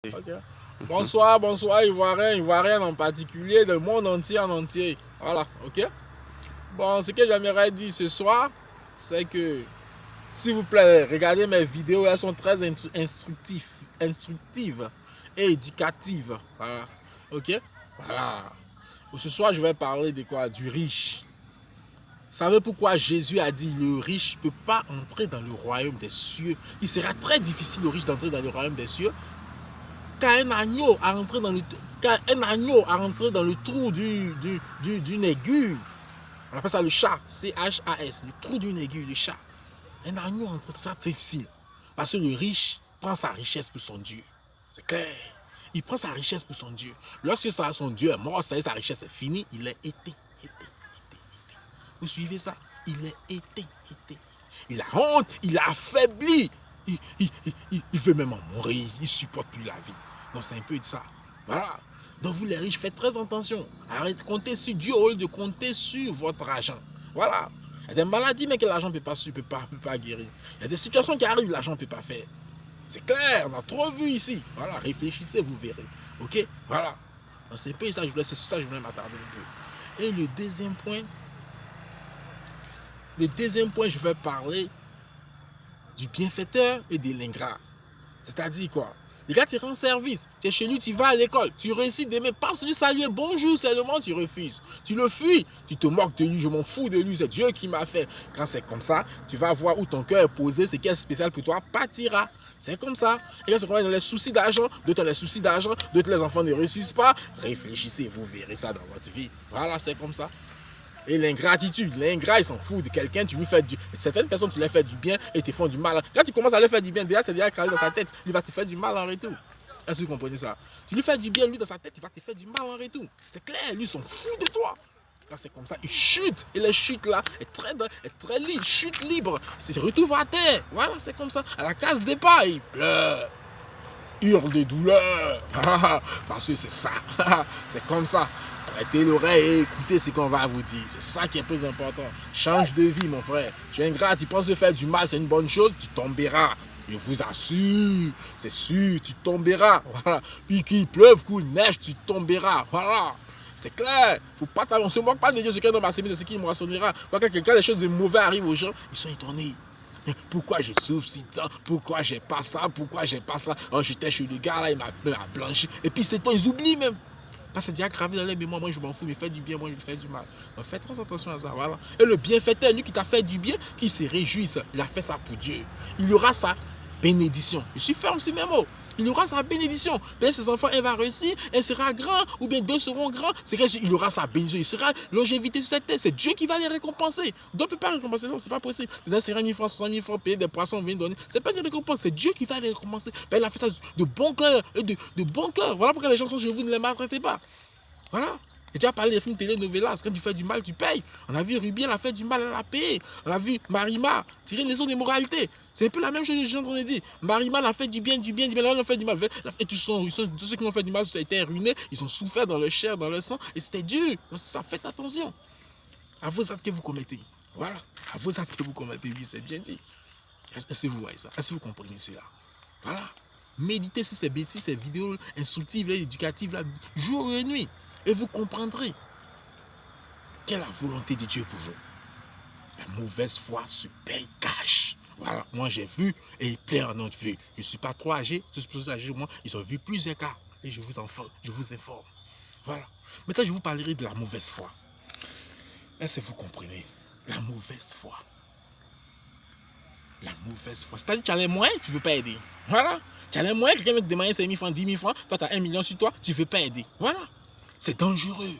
Okay. Bonsoir, bonsoir, Ivoirien en particulier, le monde entier en entier. Voilà, ok. Bon, ce que j'aimerais dire ce soir, c'est que, s'il vous plaît, regardez mes vidéos, elles sont très instructives et éducatives. Voilà, ok. Voilà. Ce soir, je vais parler de quoi? Du riche. Vous savez pourquoi Jésus a dit le riche ne peut pas entrer dans le royaume des cieux? Il sera très difficile au riche d'entrer dans le royaume des cieux. Quand un agneau a rentré dans le, trou d'une aiguille, on appelle ça le chat, C-H-A-S, le trou d'une aiguille, le chat. Un agneau entre, c'est très difficile. Parce que le riche prend sa richesse pour son Dieu. C'est clair. Il prend sa richesse pour son Dieu. Lorsque son Dieu est mort, sa richesse est finie, il est été. Vous suivez ça? Il est été. Il a honte, il a affaibli. Il veut même en mourir, il ne supporte plus la vie. Donc c'est un peu de ça. Voilà. Donc vous les riches, faites très attention. Arrêtez de compter sur Dieu au lieu de compter sur votre argent. Voilà. Il y a des maladies mais que l'argent ne peut pas guérir. Il y a des situations qui arrivent, l'argent ne peut pas faire. C'est clair, on a trop vu ici. Voilà, réfléchissez, vous verrez. Ok? Voilà. Donc c'est un peu ça, c'est sur ça que je voulais m'attarder un peu. Et le deuxième point, je vais parler du bienfaiteur et de l'ingrat. C'est-à-dire quoi? Les gars, tu rends service. Tu es chez lui, tu vas à l'école. Tu réussis d'aimer. Passe lui saluer. Bonjour, seulement tu refuses. Tu le fuis. Tu te moques de lui. Je m'en fous de lui. C'est Dieu qui m'a fait. Quand c'est comme ça, tu vas voir où ton cœur est posé. Ce qui est spécial pour toi partira. C'est comme ça. Et là, c'est comme dans les soucis d'argent. D'autres ont les soucis d'argent. D'autres, les enfants ne réussissent pas. Réfléchissez, vous verrez ça dans votre vie. Voilà, c'est comme ça. Et l'ingratitude, l'ingrat, il s'en fout de quelqu'un, tu lui fais du... Certaines personnes, tu leur fais du bien et te font du mal. Quand tu commences à leur faire du bien, déjà, c'est déjà calé dans sa tête. Il va te faire du mal en retour. Est-ce que vous comprenez ça? Tu lui fais du bien, lui, dans sa tête, il va te faire du mal en retour. C'est clair, lui, il s'en fout de toi. Quand c'est comme ça, il chute. Et la chute là est très libre, chute libre. Il se retrouve à terre. Voilà, c'est comme ça. À la case départ, il pleure. Hurle de douleur. Parce que c'est ça. C'est comme ça. Prêtez l'oreille et écoutez ce qu'on va vous dire. C'est ça qui est plus important. Change de vie, mon frère. Tu es ingrat, tu penses faire du mal, c'est une bonne chose, tu tomberas. Je vous assure, c'est sûr, tu tomberas. Voilà. Puis qu'il pleuve, qu'il neige, tu tomberas. Voilà. C'est clair. Faut pas on se moque pas de Dieu, ce qu'un homme a semé, c'est ce qu'il moissonnera. Quand des choses de mauvais arrivent aux gens, ils sont étonnés. Pourquoi je souffre si tant? Pourquoi j'ai pas ça? Pourquoi j'ai pas ça? Oh, j'étais chez le gars là, il m'a blanchi. Et puis c'est toi, ils oublient même. Parce que c'est déjà gravé dans les mémoires, moi je m'en fous, mais fais du bien, moi je fais du mal. Donc faites très attention à ça, voilà. Et le bienfaiteur, lui qui t'a fait du bien, qui se réjouisse, il a fait ça pour Dieu. Il aura sa bénédiction. Je suis ferme sur mes mots. Il aura sa bénédiction. Bien, ses enfants, elle va réussir, elle sera grand, ou bien deux seront grands. C'est qu'il aura sa bénédiction, il sera longévité sur cette terre. C'est Dieu qui va les récompenser. Dieu ne peut pas récompenser, non, c'est pas possible. Dans 50 000 francs, 60 000 francs, payer des poissons, venir donner. C'est pas des récompenses, c'est Dieu qui va les récompenser. Ben, il a fait ça de bon cœur, de bon cœur. Voilà pourquoi les gens sont chez vous, ne les maltraitez pas. Voilà. Et tu as parlé des films télé-novelas. Quand tu fais du mal, tu payes. On a vu Ruby, elle a fait du mal, elle a payé. On a vu Marima tirer une leçon de moralité. C'est un peu la même chose que les gens ont dit. Marima a fait du bien, là, elle a fait du mal. Et tous ceux qui ont fait du mal, ils ont été ruinés. Ils ont souffert dans leur chair, dans leur sang. Et c'était dur. Donc ça, faites attention à vos actes que vous commettez. Voilà. À vos actes que vous commettez. Oui, c'est bien dit. Est-ce que vous voyez ça? Est-ce que vous comprenez cela? Voilà. Méditez sur ces vidéos instructives et éducatives là, jour et nuit. Et vous comprendrez quelle est la volonté de Dieu pour vous. La mauvaise foi se paye cash. Voilà, moi j'ai vu et plein en ont vu. Je ne suis pas trop âgé, tous plus âgés que moi, ils ont vu plusieurs cas. Et je vous informe. Voilà. Maintenant, je vous parlerai de la mauvaise foi. Est-ce que vous comprenez? La mauvaise foi. La mauvaise foi. C'est-à-dire que tu as les moyens, tu ne veux pas aider. Voilà. Tu as les moyens, quelqu'un veut te demander 5 000 francs, 10 000 francs, toi tu as 1 million sur toi, tu ne veux pas aider. Voilà. C'est dangereux.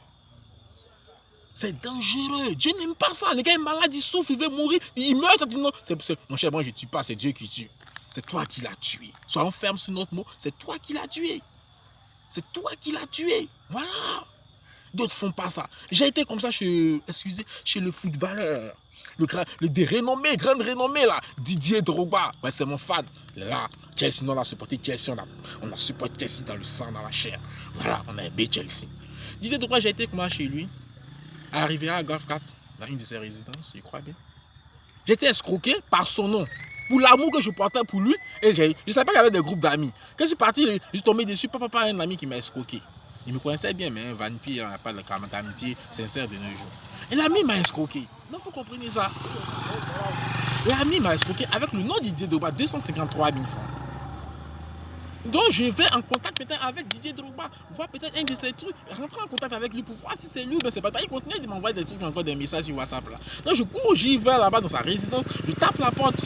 C'est dangereux. Dieu n'aime pas ça. Le gars est malade, il souffre, il veut mourir, il meurt. Mon cher, moi je ne tue pas, c'est Dieu qui tue. C'est toi qui l'as tué. Soyons fermes sur notre mot, c'est toi qui l'as tué. C'est toi qui l'as tué. Voilà. D'autres font pas ça. J'ai été comme ça chez le footballeur. Des renommés, grande renommée là. Didier Drogba. Ouais, c'est mon fan. Là, Chelsea, on a supporté Chelsea. On a supporté Chelsea dans le sang, dans la chair. Voilà, on a aimé Chelsea. Didier Drogba, j'ai été comment chez lui. Arrivé à Golf 4, dans une de ses résidences, je crois bien. J'ai été escroqué par son nom. pour l'amour que je portais pour lui. Et je ne savais pas qu'il y avait des groupes d'amis. Quand je suis parti, je suis tombé dessus, papa, un ami qui m'a escroqué. Il me connaissait bien, mais un vampire, on n'a pas d'amitié sincère de nos jours. Et l'ami m'a escroqué. Donc, vous comprenez ça. L'ami m'a escroqué avec le nom Didier Drogba, 253 000 francs. Donc je vais en contact peut-être avec Didier Drogba, voir peut-être un de ces trucs, rentrer en contact avec lui pour voir si c'est lui ou c'est pas. Il continue de m'envoyer des trucs, encore des messages sur WhatsApp là. Donc je cours, j'y vais là-bas dans sa résidence, je tape la porte.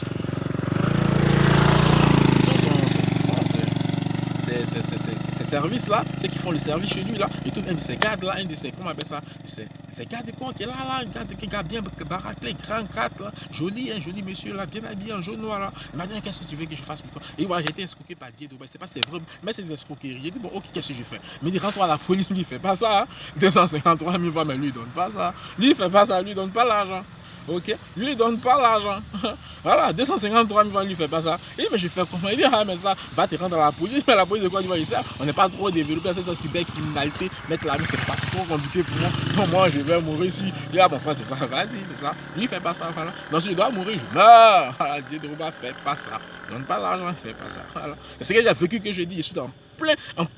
Ces services-là, ceux qui font le service chez lui, là, ils trouvent un de ces gardes-là, un de ces, comment on appelle ça, ces gardes de corps qui est là, un garde bien baraqué, grand cadre, là, joli, un joli monsieur, là, bien habillé en jaune noir, là. Il m'a dit, qu'est-ce que tu veux que je fasse pour toi? Et voilà, j'ai été escroqué par Dieu, c'est pas c'est vrai, mais c'est des escroqueries. J'ai dit, bon, ok, qu'est-ce que je fais? Il me dit, rends-toi à la police, lui, il fait pas ça, hein. 253 000 francs, mais lui, il donne pas ça. Lui, il fait pas ça, lui, il donne pas l'argent. Ok, lui il donne pas l'argent. Voilà, 253 000 francs, lui fait pas ça. Et mais je fais comment? Il dit, ah mais ça, va te rendre dans la police. Mais la police de quoi tu vas ici? On n'est pas trop développé à cette cybercriminalité. Mettre la main, c'est pas trop compliqué pour moi. Non, moi je vais mourir ici. Il dit, ah mon frère, c'est ça, vas-y, c'est ça. Lui il fait pas ça, voilà. Donc si je dois mourir, je meurs. Voilà, Dieu de Drogba fait pas ça. Il donne pas l'argent, il fait pas ça. Voilà. C'est ce que j'ai vécu que je dis, je suis en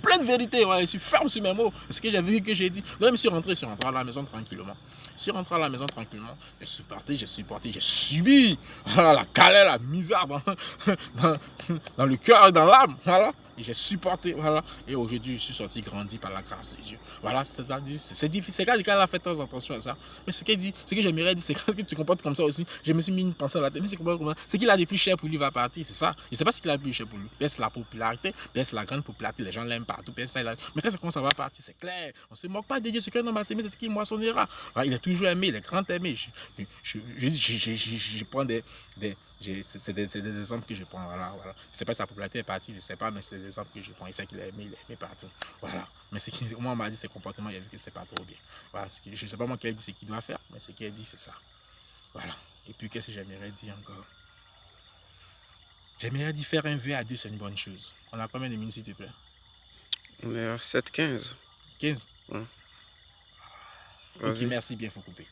pleine vérité, voilà, je suis ferme sur mes mots. C'est ce que j'ai vécu que j'ai dit. Donc je suis rentré à la maison tranquillement. Je suis rentré à la maison tranquillement, je suis parti, j'ai supporté, j'ai subi voilà, la galère, la misère dans le cœur et dans l'âme. Voilà. Et j'ai supporté, voilà. Et aujourd'hui, je suis sorti grandi par la grâce de Dieu. Voilà, c'est difficile. C'est quand elle a fait très attention à ça. Mais ce qu'elle dit, ce que j'aimerais dire, c'est quand tu te comportes comme ça aussi, je me suis mis une pensée à la tête. Mais ce qu'il a de plus cher pour lui va partir, c'est ça. Je ne sais pas ce qu'il a de plus cher pour lui. Peut-être c'est la popularité, peut-être c'est la grande popularité, les gens l'aiment partout, peut-être ça. Mais quand ça commence à va partir, c'est clair. On ne se moque pas de Dieu, ce qu'un homme a aimé, c'est ce qu'il moissonnera. Voilà, il est toujours aimé, il est grand aimé. Je prends c'est des exemples que je prends, voilà. Je ne sais pas si sa popularité est partie, je ne sais pas, mais c'est des exemples que je prends. Il sait qu'il est aimé partout, voilà. Mais ce qui, moi, on m'a dit ses comportements, il a vu que c'est pas trop bien. Voilà, je ne sais pas moi qu'elle dit ce qu'il doit faire, mais ce qu'elle dit, c'est ça. Voilà. Et puis, qu'est-ce que j'aimerais dire encore? J'aimerais dire faire un vœu à Dieu, c'est une bonne chose. On a combien de minutes, s'il te plaît? On est à 7-15. 15. Ouais. Ok, merci bien, il faut couper.